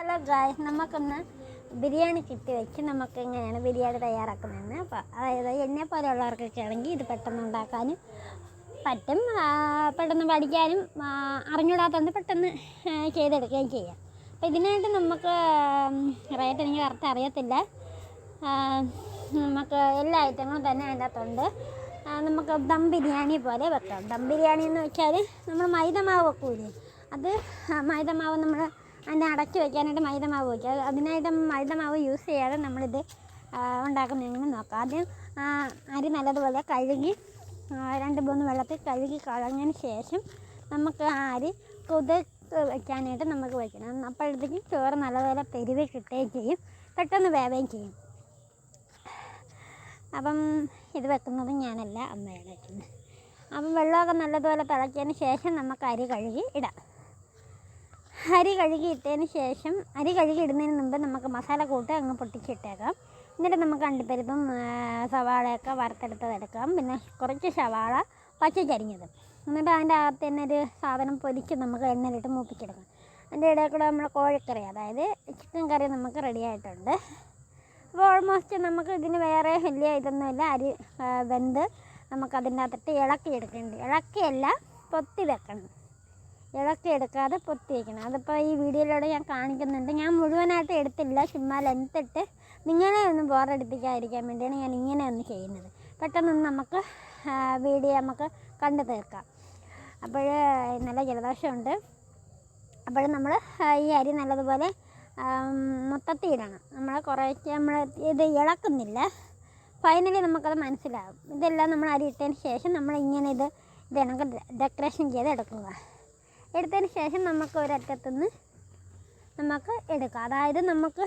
Hello guys, നമുക്കൊന്ന് ബിരിയാണി കിട്ടി വെച്ച് നമുക്ക് എങ്ങനെയാണ് ബിരിയാണി തയ്യാറാക്കുന്നതെന്ന്. അപ്പോൾ അതായത് എന്നെ പോലെയുള്ളവർക്കൊക്കെ ആണെങ്കിൽ ഇത് പെട്ടെന്ന് ഉണ്ടാക്കാനും പറ്റും, പെട്ടെന്ന് പഠിക്കാനും അറിഞ്ഞൂടാത്തതുകൊണ്ട് പെട്ടെന്ന് ചെയ്തെടുക്കുകയും ചെയ്യാം. അപ്പോൾ ഇതിനായിട്ട് നമുക്ക് റേറ്റ് എനിക്ക് കറക്റ്റ് അറിയത്തില്ല. നമുക്ക് എല്ലാ ഐറ്റങ്ങളും തന്നെ അതിൻ്റെ അകത്തുണ്ട്. നമുക്ക് ദം ബിരിയാണി പോലെ വെക്കാം. ദം ബിരിയാണി എന്ന് വെച്ചാൽ നമ്മൾ മൈദമാവ് വെക്കൂലേ, അത് മൈദമാവ് നമ്മൾ അതിനെ അടച്ചു വയ്ക്കാനായിട്ട് മൈദമാവ് വയ്ക്കുക. അതിനായിട്ട് മൈദമാവ് യൂസ് ചെയ്യാതെ നമ്മളിത് ഉണ്ടാക്കുന്നതെങ്ങനെ നോക്കാം. ആദ്യം അരി നല്ലതുപോലെ കഴുകി 2-3 വെള്ളത്തിൽ കഴുകി കളഞ്ഞതിന് ശേഷം നമുക്ക് ആ അരി കുതിർത്ത് വയ്ക്കാനായിട്ട് നമുക്ക് വയ്ക്കണം. അപ്പോഴത്തേക്കും ചോറ് നല്ലതുപോലെ പെരുവി കിട്ടുകയും ചെയ്യും, പെട്ടെന്ന് വേവുകയും ചെയ്യും. അപ്പം ഇത് വെക്കുന്നത് ഞാനല്ല, അമ്മയാണ് വയ്ക്കുന്നത്. അപ്പം വെള്ളമൊക്കെ നല്ലതുപോലെ തിളച്ചതിന് ശേഷം നമുക്ക് അരി കഴുകി ഇടാം. അരി കഴുകി ഇട്ടതിന് ശേഷം അരി കഴുകി ഇടുന്നതിന് മുമ്പ് നമുക്ക് മസാല കൂട്ട് അങ്ങ് പൊട്ടിച്ചിട്ടേക്കാം. എന്നിട്ട് നമുക്ക് അണ്ടിപ്പരിപ്പും സവാളയൊക്കെ വറുത്തെടുത്തതെടുക്കാം. പിന്നെ കുറച്ച് സവാള പച്ചക്കരിഞ്ഞത്, എന്നിട്ട് അതിൻ്റെ അകത്ത് തന്നെ ഒരു സാധനം പൊരിച്ച് നമുക്ക് എണ്ണയിലിട്ട് മൂപ്പിച്ചെടുക്കാം. അതിൻ്റെ ഇടയിൽ കൂടെ നമ്മൾ കോഴിക്കറി, അതായത് ചിക്കൻ കറി നമുക്ക് റെഡി ആയിട്ടുണ്ട്. അപ്പോൾ ഓൾമോസ്റ്റ് നമുക്ക് ഇതിന് വേറെ വലിയ ഇതൊന്നുമില്ല. അരി വെന്ത് നമുക്കതിൻ്റെ അകത്തിട്ട് ഇളക്കിയെടുക്കേണ്ടി, ഇളക്കിയല്ല പൊത്തി വെക്കണം, ഇളക്കിയെടുക്കാതെ പൊത്തി വയ്ക്കണം. അതിപ്പോൾ ഈ വീഡിയോയിലൂടെ ഞാൻ കാണിക്കുന്നുണ്ട്. ഞാൻ മുഴുവനായിട്ട് എടുത്തില്ല, ചുമ്മാ ലെൻത്തിട്ട് നിങ്ങളെ ഒന്ന് ബോറടിപ്പിക്കാതിരിക്കാൻ വേണ്ടിയാണ് ഞാൻ ഇങ്ങനെ ഒന്ന് ചെയ്യുന്നത്. പെട്ടെന്നൊന്ന് നമുക്ക് വീഡിയോ നമുക്ക് കണ്ടു തീർക്കാം. അപ്പോൾ നല്ല ജലദോഷമുണ്ട്. അപ്പോൾ നമ്മൾ ഈ അരി നല്ലതുപോലെ മൊത്തത്തിൽ ഇടണം. നമ്മൾ കുറേശ്ശെ നമ്മൾ ഇത് ഇളക്കുന്നില്ല, ഫൈനലി നമുക്കത് മനസ്സിലാകും. ഇതെല്ലാം നമ്മൾ അരി ഇട്ടതിന് ശേഷം നമ്മൾ ഇങ്ങനെ ഇത് കണക്ക് ഡെക്കറേഷൻ ചെയ്ത് എടുക്കുക. എടുത്തതിന് ശേഷം നമുക്ക് ഒരറ്റത്തുനിന്ന് നമുക്ക് എടുക്കാം. അതായത് നമുക്ക്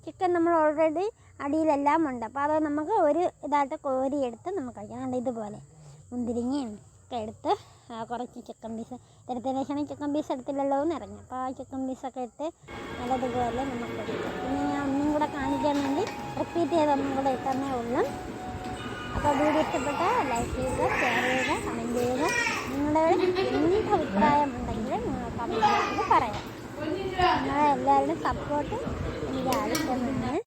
ചിക്കൻ നമ്മൾ ഓൾറെഡി അടിയിലെല്ലാം ഉണ്ട്, അപ്പോൾ അത് നമുക്ക് ഒരു ഇതായിട്ട് കോരിയെടുത്ത് നമുക്ക് കഴിക്കാം. ഇതുപോലെ മുന്തിരിങ്ങയും ഒക്കെ എടുത്ത് കുറച്ച് ചിക്കൻ പീസ് എടുത്തതിന് ശേഷം ചിക്കൻ പീസ് എടുത്തില്ലല്ലോ എന്ന് ഇറങ്ങി, അപ്പോൾ ആ ചിക്കൻ പീസൊക്കെ ഇട്ട് നല്ലതുപോലെ നമുക്ക് എടുക്കാം. പിന്നെ ഞാൻ ഒന്നും കൂടെ കാണിക്കാൻ വേണ്ടി റിപ്പീറ്റ് ചെയ്തൊന്നും കൂടെ ഇട്ടേ ഉള്ളൂ. അപ്പോൾ വീഡിയോ ഇഷ്ടപ്പെട്ടാൽ ലൈക്ക് ചെയ്യുക, ഷെയർ ചെയ്യുക, കമൻറ്റ് ചെയ്യുക. നിങ്ങളുടെ എന്ത് അഭിപ്രായം ഉണ്ടെങ്കിലും നിങ്ങൾ കമൻറ്റ് ചെയ്യാൻ പറയാം. നിങ്ങളെ എല്ലാവരുടെയും സപ്പോർട്ട് എനിക്ക് ആവശ്യമാണ്.